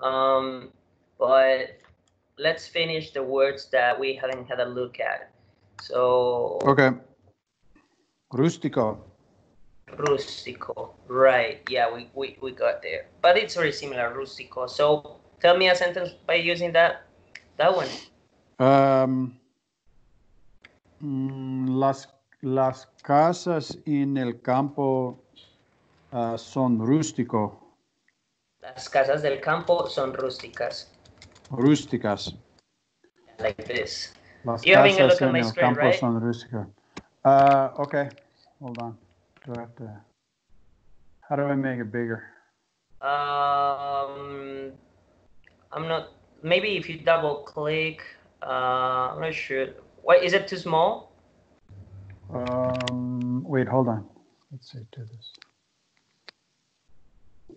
Um, but let's finish the words that we haven't had a look at. So. Okay. Rústico. Rústico. Right. Yeah, we got there. But it's very similar, rústico. So tell me a sentence by using that one. Las casas en el campo son rústico. Las casas del campo son rústicas. Rústicas. Like this. Las You're having a casas look at en my el screen, campo right? son rústicas. Okay. Hold on. Do I have to? How do I make it bigger? I'm not. Maybe if you double click. I'm not sure. Why is it too small? Wait, hold on. Let's see. Do this.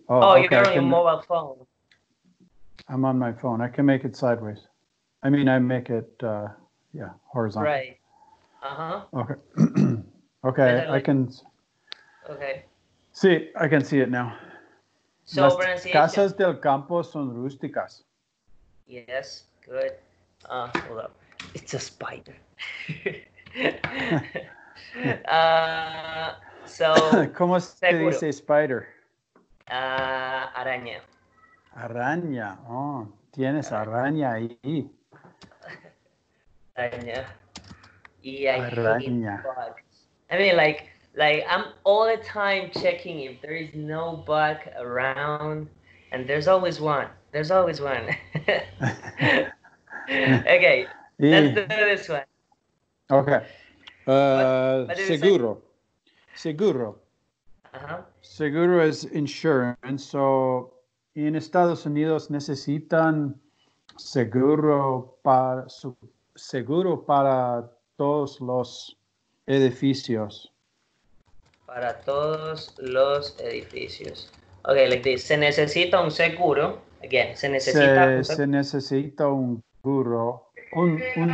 Oh, okay. you're on your mobile phone. I'm on my phone. I can make it sideways. I mean, I make it, horizontal. Right. Okay. Okay, I can. Okay. See, I can see it now. So Las pronunciation. casas del campo son rústicas. Yes, good. Hold up. It's a spider. So. ¿Cómo se dice spider? Araña. Araña. Oh, tienes araña ahí. Araña. Yeah, I hate Araña. bugs. I mean, like I'm all the time checking if there is no bug around, and there's always one. There's always one. Okay, let's do this one. Okay. Seguro. Seguro. Seguro is insurance. So, en Estados Unidos necesitan seguro para todos los edificios. Para todos los edificios. Okay, like this. Se necesita un seguro. Again, se necesita un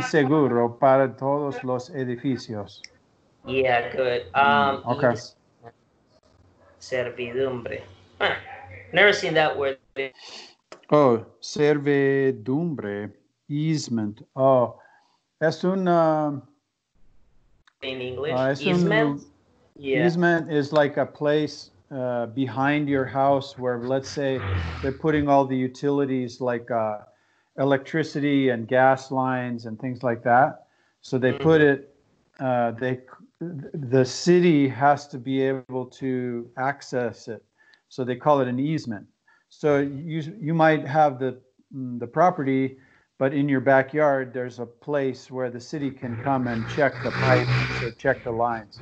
seguro para todos los edificios. Yeah, good. Okay. Servidumbre. Never seen that word. Oh, servidumbre. Easement. Oh, es un... in English, easement? Yeah. Easement is like a place behind your house where, let's say, they're putting all the utilities like electricity and gas lines and things like that. So they put it, the city has to be able to access it. So they call it an easement. So you might have the property, but in your backyard, there's a place where the city can come and check the pipes or check the lines.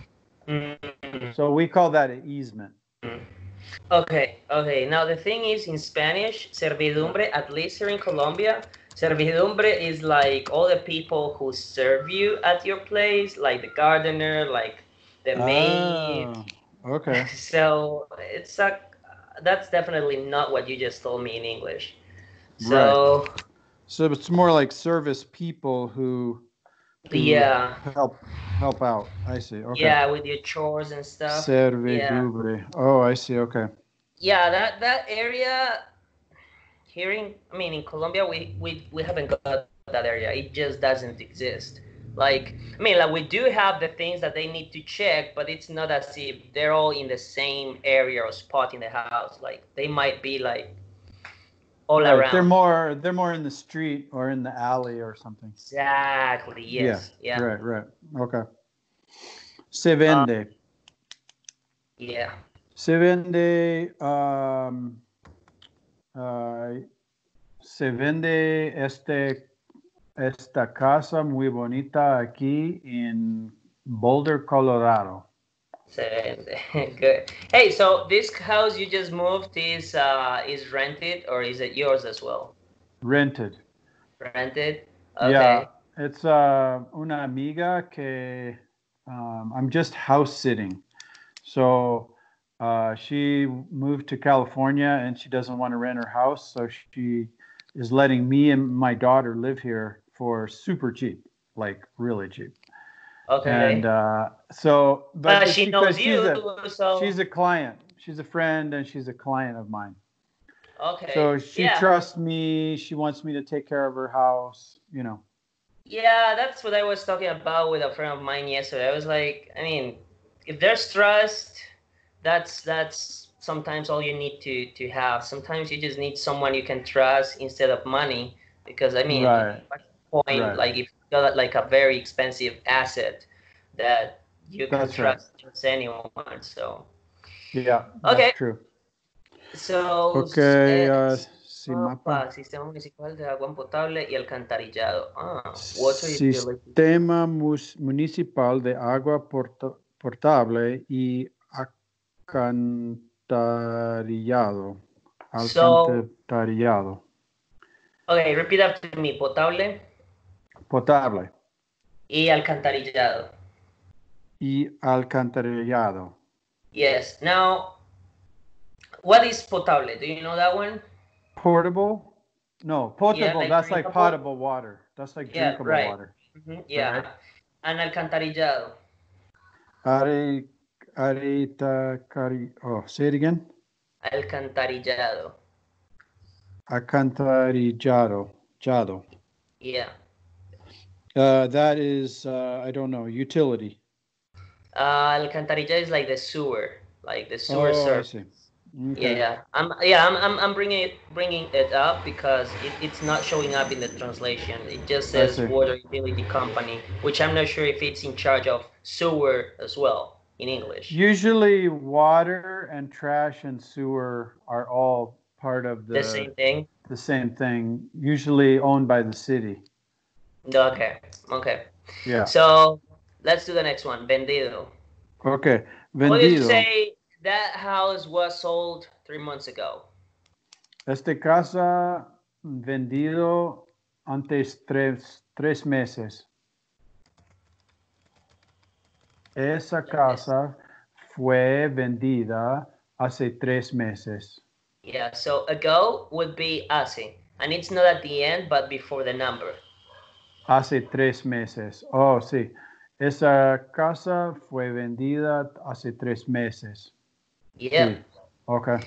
So we call that an easement. Okay. Now the thing is, in Spanish, servidumbre, at least here in Colombia, servidumbre is like all the people who serve you at your place, like the gardener, like the maid. Okay. So it's that's definitely not what you just told me in English. So. Right. So it's more like service people who help out. I see. Okay. Yeah, with your chores and stuff. Servidumbre. Yeah. Oh, I see. Okay. Yeah, that area here in Colombia, we haven't got that area. It just doesn't exist. Like we do have the things that they need to check, but it's not as if they're all in the same area or spot in the house. Like they might be like all around. They're more in the street or in the alley or something. Exactly. Yes. Yeah. Right. Okay. Se vende. Yeah. Se vende. Se vende esta casa muy bonita aquí en Boulder, Colorado. Good. Hey, so this house you just moved is rented or is it yours as well? Rented. Rented? Okay. Yeah, it's una amiga que I'm just house sitting. So she moved to California and she doesn't want to rent her house, so she is letting me and my daughter live here for super cheap, like really cheap. Okay. And but she knows you, she's a client. She's a friend, and she's a client of mine. Okay. So she Yeah. trusts me. She wants me to take care of her house, you know. Yeah, that's what I was talking about with a friend of mine yesterday. I was like, I mean, if there's trust, that's sometimes all you need to have. Sometimes you just need someone you can trust instead of money, because I mean, Right, what's the point? right. Like if you got like a very expensive asset that you can That's right. trust just anyone. So Yeah, that's okay, true. so Okay, si mapa. mapa, sistema municipal de agua potable y alcantarillado. Water utility. Sistema municipal de agua portable y alcantarillado. So Alcantarillado. okay, repeat after me. Potable Potable y alcantarillado. y alcantarillado. Yes. Now, what is potable? Do you know that one? Portable? No, Yeah, potable. like That's like drinkable. potable water. That's like Yeah, drinkable right. water. Yeah. Right? And alcantarillado. Are, oh, say it again. Alcantarillado. Alcantarillado. Yeah. That is, I don't know, utility. Alcantarilla is like the sewer, Oh, I service. see. Yeah, Okay. I'm bringing it up because it's not showing up in the translation. It just I says see. water utility company, which I'm not sure if it's in charge of sewer as well in English. Usually water and trash and sewer are all part of The same thing. the same thing, usually owned by the city. Okay, okay. Yeah. So let's do the next one. Vendido. Okay. What did you Vendido. say that house was sold 3 months ago? Esta casa vendido antes tres meses. Esa casa fue vendida hace 3 meses. Yeah, so ago would be hace, and it's not at the end, but before the number. Hace 3 meses. Oh, sí. Esa casa fue vendida hace 3 meses. Yeah. Sí. Okay.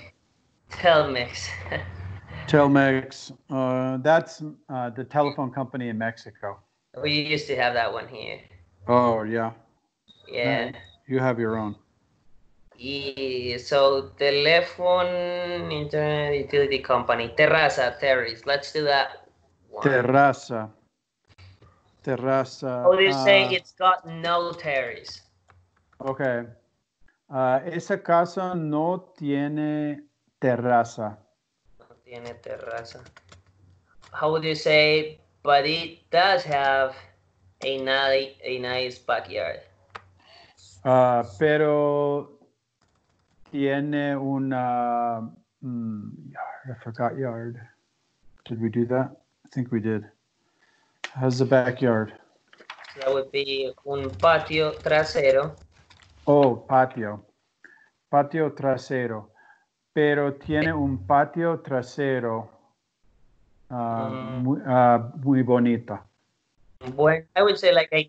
Telmex. Telmex. That's the telephone company in Mexico. We used to have that one here. Oh, yeah. Yeah. You have your own. Yeah. So telephone, internet, utility company, terrace. Let's do that one. Terraza. How do you say it's got no terrace? Okay. Esa casa no tiene terraza. No tiene terraza. How would you say, but it does have a nice backyard? Pero tiene una yard. I forgot yard. Did we do that? I think we did. How's the backyard? So that would be un patio trasero. Oh, patio. Patio trasero. Pero tiene un patio trasero muy bonita. Bueno, I would say like a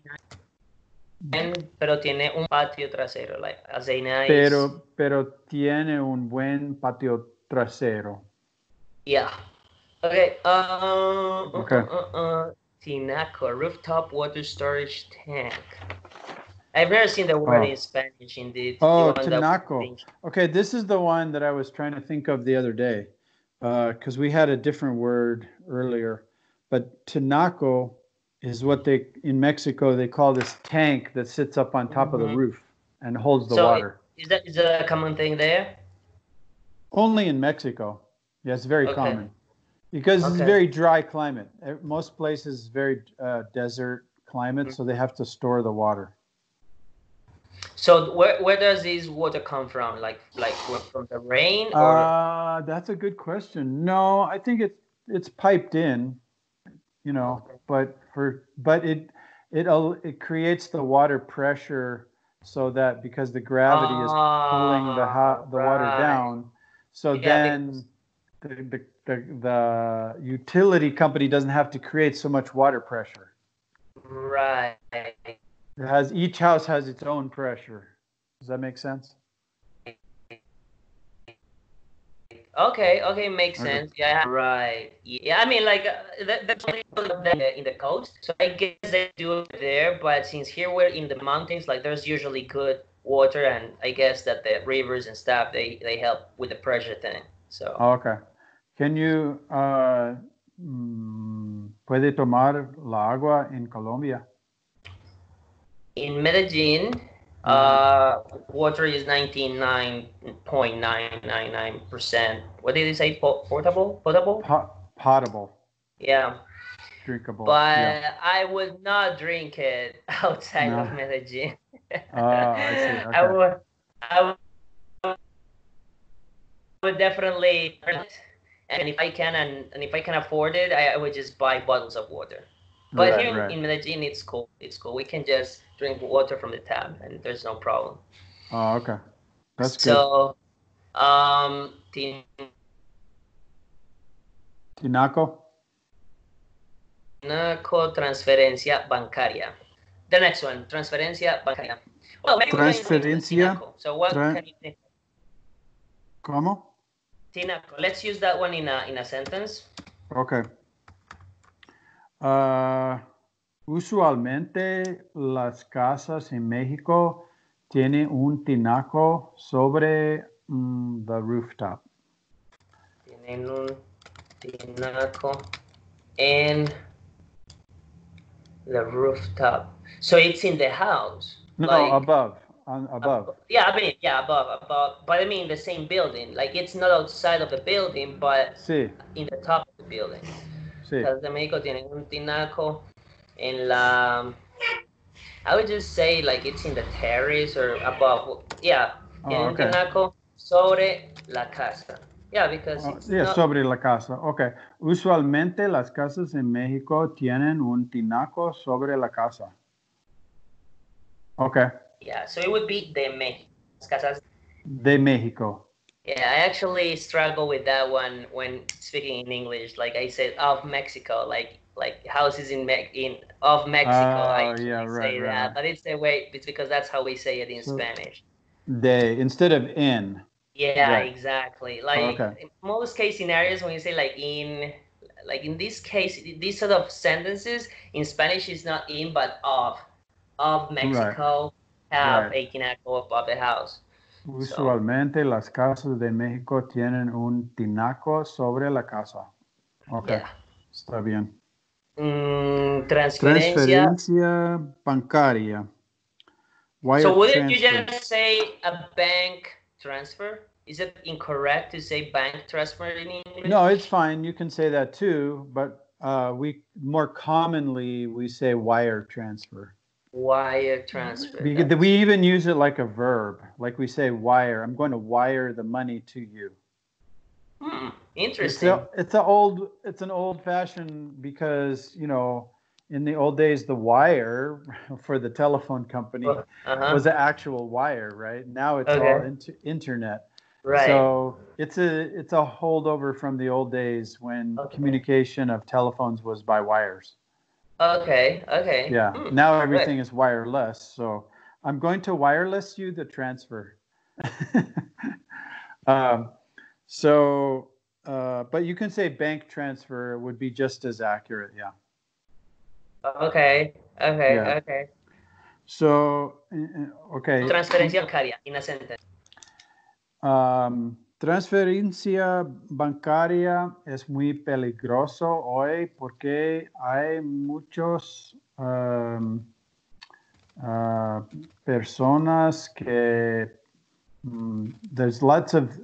nice, pero tiene un patio trasero, like as a nice. Pero tiene un buen patio trasero. Yeah. Okay. Okay. Tinaco, rooftop water storage tank. I've never seen the word in Spanish indeed. Oh, tinaco. Okay, this is the one that I was trying to think of the other day, because we had a different word earlier. But tinaco is what in Mexico, they call this tank that sits up on top of the roof and holds the water. Is that a common thing there? Only in Mexico. Yeah, it's very common. Because it's very dry climate. Most places very desert climate, so they have to store the water. So where does this water come from? Like from the rain or? That's a good question. No, I think it's piped in, you know, but it creates the water pressure so that because the gravity is pulling the water down, so then the utility company doesn't have to create so much water pressure. Right. Each house has its own pressure. Does that make sense? Okay, makes Okay. sense. Yeah, right. Yeah, I mean, like that's only in the coast, so I guess they do it there. But since here we're in the mountains, like there's usually good water, and I guess that the rivers and stuff they help with the pressure thing. So Okay. Can you puede tomar la agua en Colombia? in Medellin, Uh-huh. water is 99.999%. What did you say? Portable? Potable? Potable, Yeah. drinkable. Yeah. But I would not drink it outside No. of Medellin. I see. I Okay. would, I would definitely, and if I can and if I can afford it, I would just buy bottles of water. But Right, here right. in Medellin, it's cool. It's cool. We can just drink water from the tap, and there's no problem. Oh, okay. That's good. So, Tinaco? Tinaco, transferencia bancaria. The next one, transferencia bancaria. Well, maybe we're going to Transferencia. Tinaco. So what can you think? ¿Cómo? Tinaco. Let's use that one in a sentence. Okay. Usualmente las casas en México tienen un tinaco sobre the rooftop. Tienen un tinaco in the rooftop. So it's in the house. No, like, above. Above. Yeah, I mean, yeah, above. But I mean the same building. Like it's not outside of the building, but Sí, in the top of the building. sí. Casas de México tienen un tinaco en la. I would just say like it's in the terrace or above. Yeah, tienen un Okay. tinaco sobre la casa. Yeah, because it's Yeah, not. sobre la casa. Okay. Usualmente las casas en México tienen un tinaco sobre la casa. Okay. Yeah, so it would be de México. Casas. De México. Yeah, I actually struggle with that one when speaking in English. Like I said, of Mexico, like houses in of Mexico. I usually Yeah, right, say right, that, right. but it's the way. It's because that's how we say it in So, Spanish. de instead of in. Yeah, Right. exactly. Like Okay. in most case scenarios, when you say like in this case, these sort of sentences in Spanish is not in but of Mexico have Right. a tinaco above the house. Usualmente las casas de México tienen un tinaco sobre la casa. Okay. Yeah. Está bien. Transferencia. Transferencia bancaria. Wire So wouldn't you transfer. just say a bank transfer? Is it incorrect to say bank transfer in English? No, it's fine. You can say that too, but we more commonly we say wire transfer. Wire transfer. Because we even use it like a verb. Like we say wire. I'm going to wire the money to you. Interesting. It's an old fashioned because, you know, in the old days the wire for the telephone company was the actual wire, right? Now it's all internet. Right. So it's a holdover from the old days when communication of telephones was by wires. Okay. Yeah. Now everything is wireless. So I'm going to wireless you the transfer. But you can say bank transfer would be just as accurate. Yeah. Okay. So, okay. Transferencia bancaria in a sentence. Transferencia bancaria es muy peligroso hoy porque hay muchos personas que there's lots of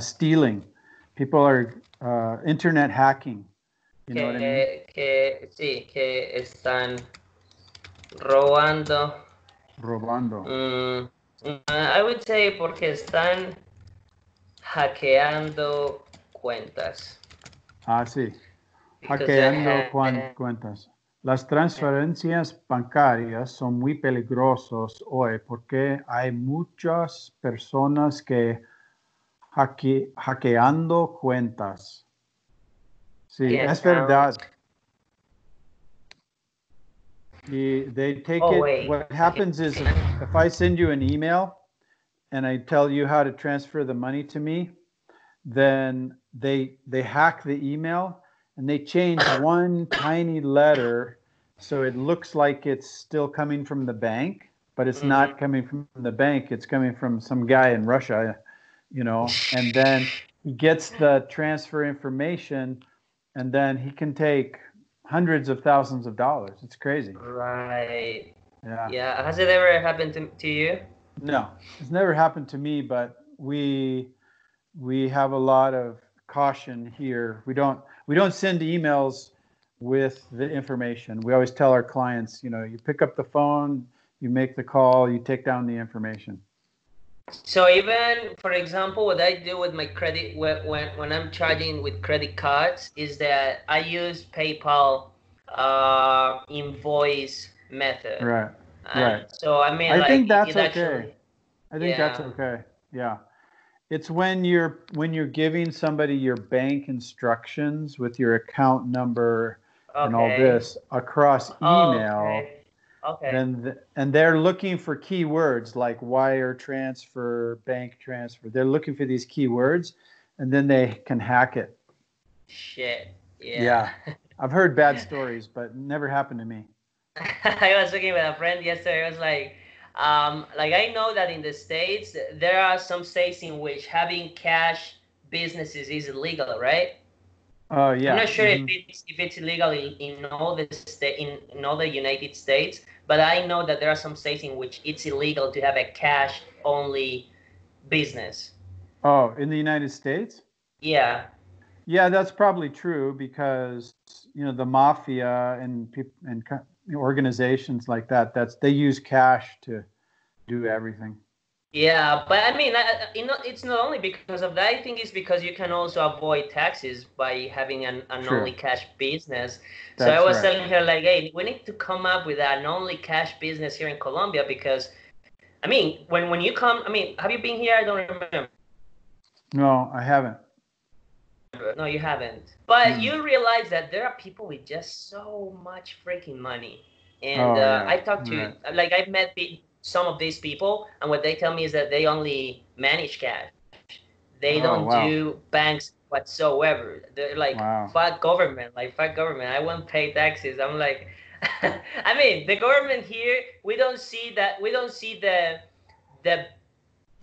stealing. People are internet hacking. You know what I mean? Sí, que están robando. I would say porque están hackeando cuentas. Sí. Hackeando cuentas. Las transferencias bancarias son muy peligrosos hoy porque hay muchas personas que hackeando cuentas. Sí, es verdad. They take it. Wait. What happens is if I send you an email and I tell you how to transfer the money to me, then they hack the email and they change one tiny letter so it looks like it's still coming from the bank, but it's not coming from the bank. It's coming from some guy in Russia, and then he gets the transfer information, and then he can take hundreds of thousands of dollars. It's crazy. Right. Yeah. Yeah. Has it ever happened to you? No, it's never happened to me, but we have a lot of caution here. We don't send emails with the information. We always tell our clients, you pick up the phone, you make the call, you take down the information. So even, for example, what I do with my credit when I'm charging with credit cards is that I use PayPal invoice method. Right. Right. So I mean, I like, think that's okay. actually, I think that's okay. Yeah. It's when you're giving somebody your bank instructions with your account number and all this across email. Okay. And they're looking for keywords like wire transfer, bank transfer. They're looking for these keywords, and then they can hack it. Shit. Yeah. I've heard bad stories, but never happened to me. I was talking with a friend yesterday. I was like I know that in the States there are some states in which having cash businesses is illegal, right? Oh yeah. I'm not sure if it's illegal in all the in all the United States, but I know that there are some states in which it's illegal to have a cash only business. Oh, in the United States? Yeah. Yeah, that's probably true because the mafia and people and organizations like that, they use cash to do everything. Yeah, but I mean, it's not only because of that. I think it's because you can also avoid taxes by having an only cash business. So I was telling her, like, hey, we need to come up with an only cash business here in Colombia because, I mean, when you come, I mean, have you been here? I don't remember. No, I haven't. No, you haven't. But you realize that there are people with just so much freaking money. And I talked to, like, I've met some of these people, and what they tell me is that they only manage cash. They don't do banks whatsoever. They're like, fuck government, I won't pay taxes. I'm like, I mean, the government here, we don't see the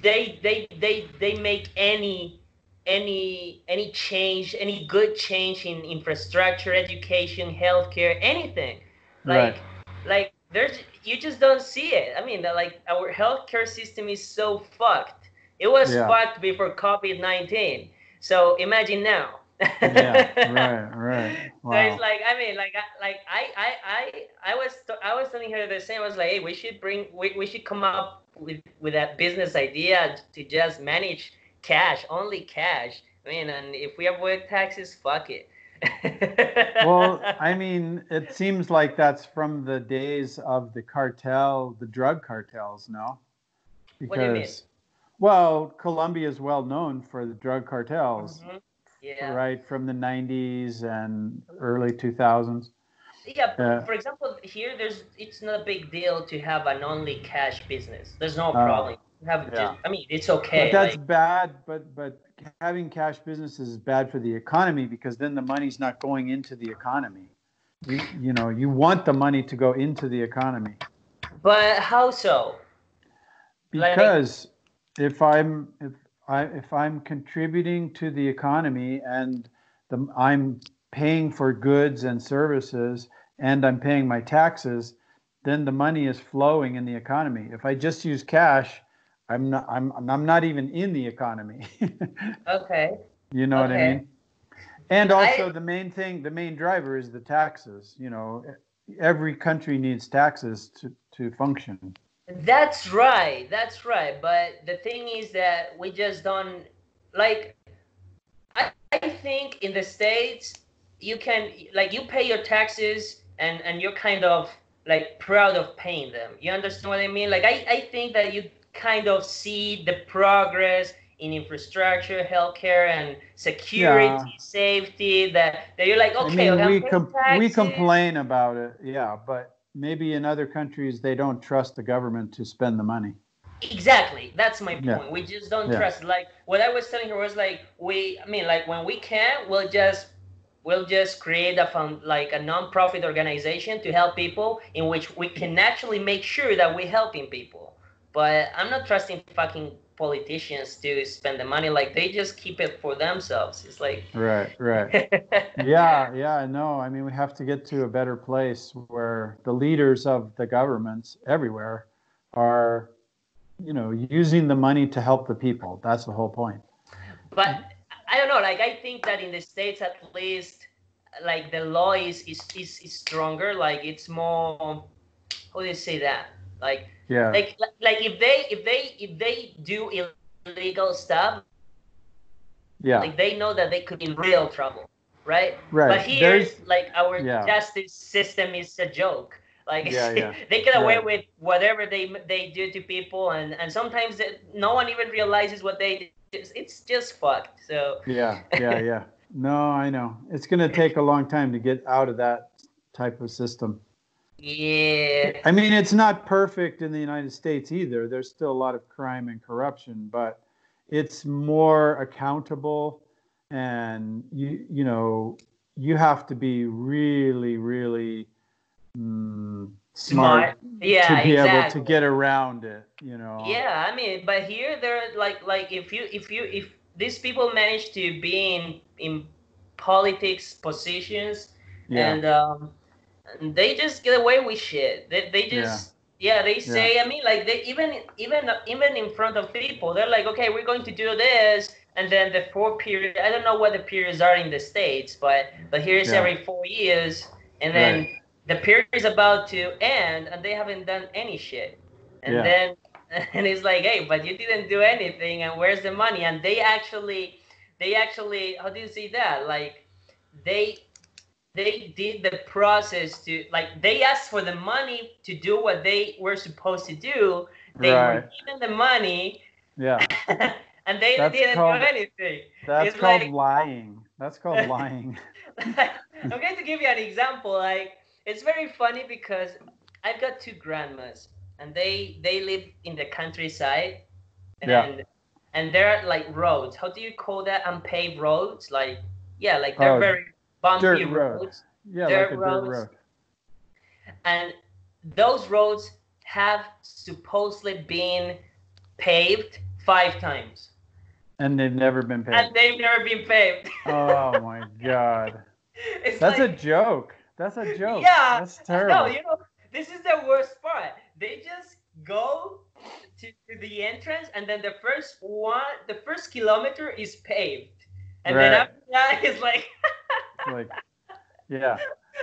they make any change, any good change in infrastructure, education, healthcare, anything. Like there's, you just don't see it. I mean, like, our healthcare system is so fucked. It was fucked before COVID-19. So imagine now. Right. Wow. So it's like, I mean, I was telling her the same. I was like, hey, we should come up with that business idea to just manage cash, only cash. I mean, and if we avoid taxes, fuck it. Well, I mean, it seems like that's from the days of the drug cartels, no? Because, what do you mean? Well, Colombia is well known for the drug cartels, right, from the 90s and early 2000s. Yeah, for example, here it's not a big deal to have an only cash business. There's no problem. I mean, it's okay. But that's bad, but having cash business is bad for the economy because then the money's not going into the economy. You want the money to go into the economy. But how so? Because if I'm contributing to the economy and I'm paying for goods and services and I'm paying my taxes, then the money is flowing in the economy. If I just use cash, I'm not even in the economy. Okay. You know what I mean? And also the main driver is the taxes. Every country needs taxes to function. That's right. But the thing is that we just don't, like, I think in the States you can, like, you pay your taxes and you're kind of like proud of paying them. You understand what I mean? Like, I think that you kind of see the progress in infrastructure, healthcare, and security, safety, that you're like, okay, I mean, we complain about it, but maybe in other countries they don't trust the government to spend the money. Exactly. That's my point. Yeah. We just don't Yeah. trust. Like what I was telling her was like like when we can, we'll just create a fund, like a non-profit organization to help people, in which we can actually make sure that we're helping people. But I'm not trusting fucking politicians to spend the money. Like they just keep it for themselves. It's like Right. Yeah. No, I mean, we have to get to a better place where the leaders of the governments everywhere are, using the money to help the people. That's the whole point. But I don't know. Like I think that in the States, at least, like the law is stronger. Like it's more. How do you say that? Like Yeah. like if they do illegal stuff, Yeah. like they know that they could be in real trouble, right? Right. But here, like our justice system is a joke. Like Yeah. they get away Right. with whatever they do to people, and sometimes no one even realizes what they do. It's just fucked. So Yeah. No, I know. It's going to take a long time to get out of that type of system. yeah. I mean, it's not perfect in the United States either. There's still a lot of crime and corruption, but it's more accountable, and you have to be really, really smart Yeah, to be able to exactly. get around it. Yeah, I mean, but here they're like if these people manage to be in politics positions, Yeah. and they just get away with shit. They just they say, I mean, like they even in front of people, they're like, okay, we're going to do this, and then the 4 period. I don't know what the periods are in the States, but here's every 4 years, and then the period is about to end, and they haven't done any shit, and then and it's like, hey, but you didn't do anything, and where's the money? And they actually how do you say that? Like they did the process to, like, they asked for the money to do what they were supposed to do. They were given the money, and they didn't do anything. That's It's called like lying. That's called lying. I'm going to give you an example. Like, it's very funny because I've got two grandmas, and they live in the countryside, and there are like roads. How do you call that? Unpaved roads? Like, like they're very bumpy roads. Yeah, like a dirt road. And those roads have supposedly been paved 5 times. And they've never been paved. Oh my God. That's a joke. That's a joke. Yeah. That's terrible. No, this is the worst part. They just go to the entrance, and then the first kilometer is paved. And then after that, it's like...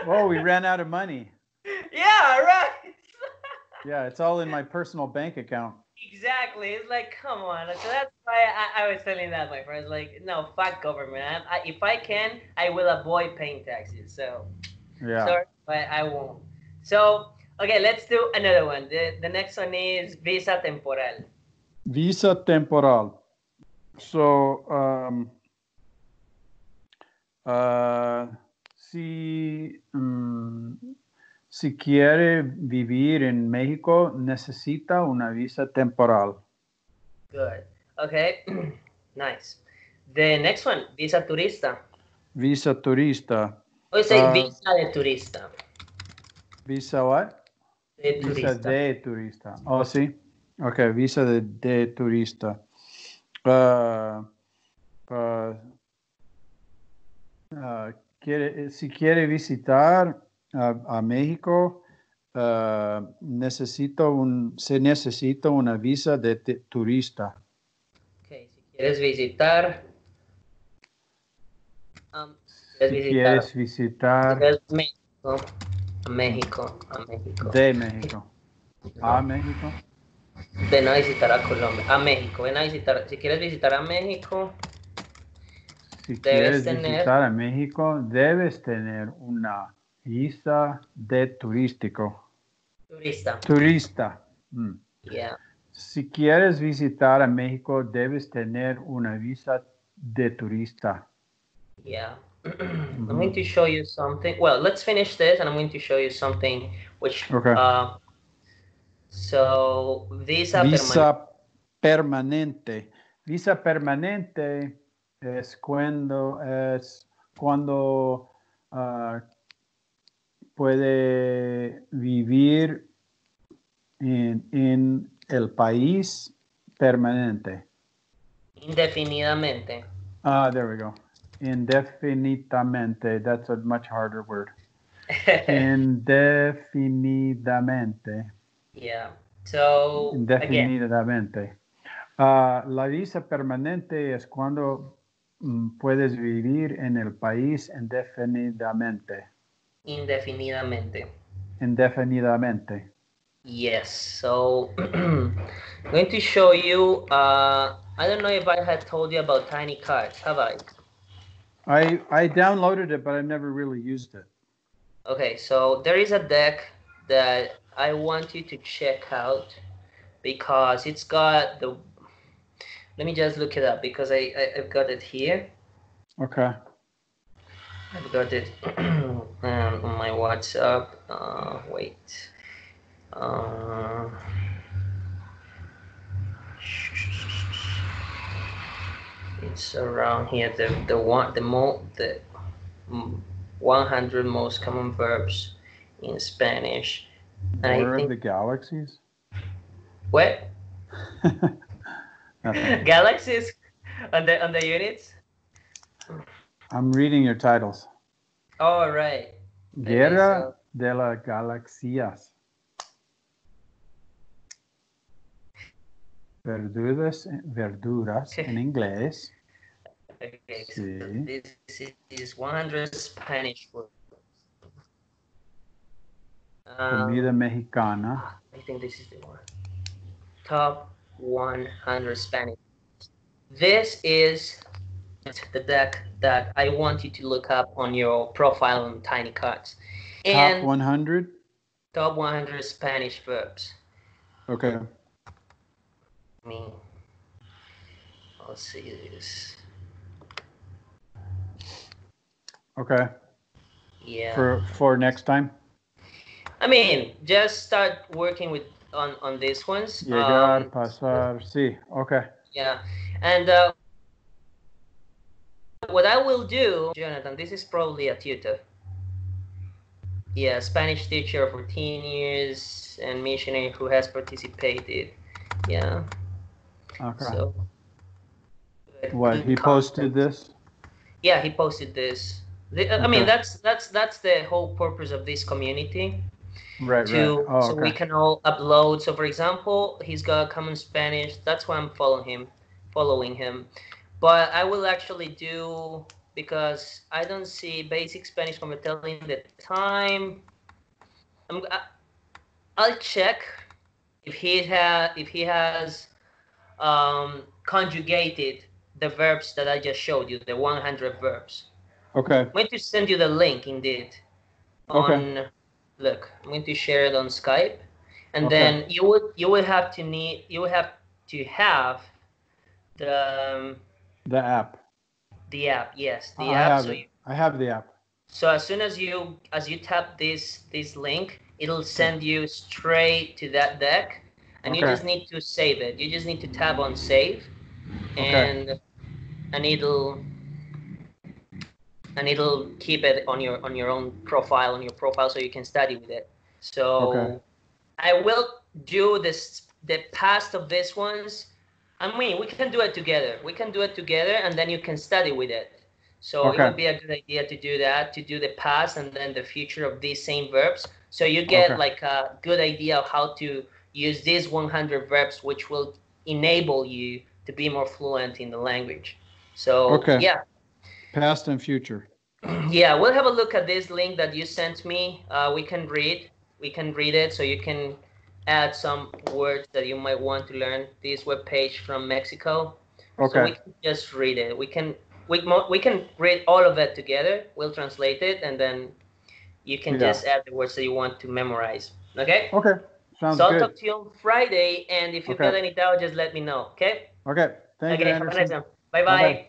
Well, we ran out of money. Yeah, right. Yeah, it's all in my personal bank account. Exactly. It's like, come on. So that's why I was telling that my friends, like, no, fuck government. If I can, I will avoid paying taxes. So, sorry, but I won't. So, okay, let's do another one. The next one is visa temporal. Visa temporal. So, si quiere vivir en México, necesita una visa temporal. Good. Okay. Nice. The next one, visa turista. Visa turista. Oh, say visa de turista. Visa what? De turista. Visa de turista. Oh, sí. Okay, visa de turista. Si quiere visitar a México, se necesita una visa de turista. Okay, si quieres visitar. Quieres visitar México. De México. A México. Ven a visitar a Colombia. A México. Ven a visitar. Si quieres visitar a México. Si quieres visitar a México, debes tener una visa de turístico. Turista. Yeah. Si quieres visitar a México, debes tener una visa de turista. Yeah. I'm going to show you something. Well, let's finish this, and I'm going to show you something which... Okay. So, visa permanente. Visa permanente es cuando puede vivir en el país permanente. Indefinidamente. There we go. Indefinidamente. That's a much harder word. Indefinidamente. Yeah. So, again. Indefinidamente. La visa permanente es cuando puedes vivir en el país indefinidamente. Indefinidamente. Indefinidamente. Yes. So, I'm going to show you, I don't know if I had told you about tiny cards, have I? I downloaded it, but I've never really used it. Okay, so there is a deck that I want you to check out because it's got the, let me just look it up because I've got it here. Okay. I've got it on my WhatsApp. Wait. It's around here. The 100 most common verbs in Spanish. And War I think, of the Galaxies? what? Nothing. Galaxies on the units? I'm reading your titles. All right. Guerra de las Galaxias. Verduras en inglés. Okay, Sí. so this is 100 Spanish words. Comida mexicana. I think this is the one. Top 100 Spanish. This is the deck that I want you to look up on your profile on Tiny Cards. Top 100? Top 100 Spanish verbs. Okay. Let's see this. Okay. Yeah. For next time? I mean, just start working with on these ones. Llegar, pasar, sí. Okay. Yeah. And what I will do, Jonathan, this is probably a tutor. Yeah, Spanish teacher for 14 years and missionary who has participated. Yeah. Okay. So, what, he posted this? Yeah, he posted this. I mean, that's the whole purpose of this community. Right, right. Oh, so we can all upload. So, for example, he's got common Spanish. That's why I'm following him. But I will actually do, because I don't see basic Spanish como telling the time. I'll check if he has conjugated the verbs that I just showed you, the 100 verbs. Okay. I'm going to send you the link, indeed. Look, I'm going to share it on Skype, and then you will have to have the app. The app, yes, the app. I have the app. So as soon as you tap this link, it'll send you straight to that deck, and you just need to save it. You just need to tap on save, and it'll keep it on your own profile, so you can study with it. So I will do the past of these ones. I mean, we can do it together. And then you can study with it. So it would be a good idea to do that, to do the past and then the future of these same verbs. So you get like a good idea of how to use these 100 verbs, which will enable you to be more fluent in the language. So, yeah. Past and future. Yeah, we'll have a look at this link that you sent me. We can read it, so you can add some words that you might want to learn. This webpage from Mexico. So we can just read it. We can read all of it together. We'll translate it, and then you can just add the words that you want to memorize. Okay? Okay. Sounds good. So I'll talk to you on Friday, and if you've got any doubt, just let me know. Okay? Okay. Thank you, Anderson. Bye-bye.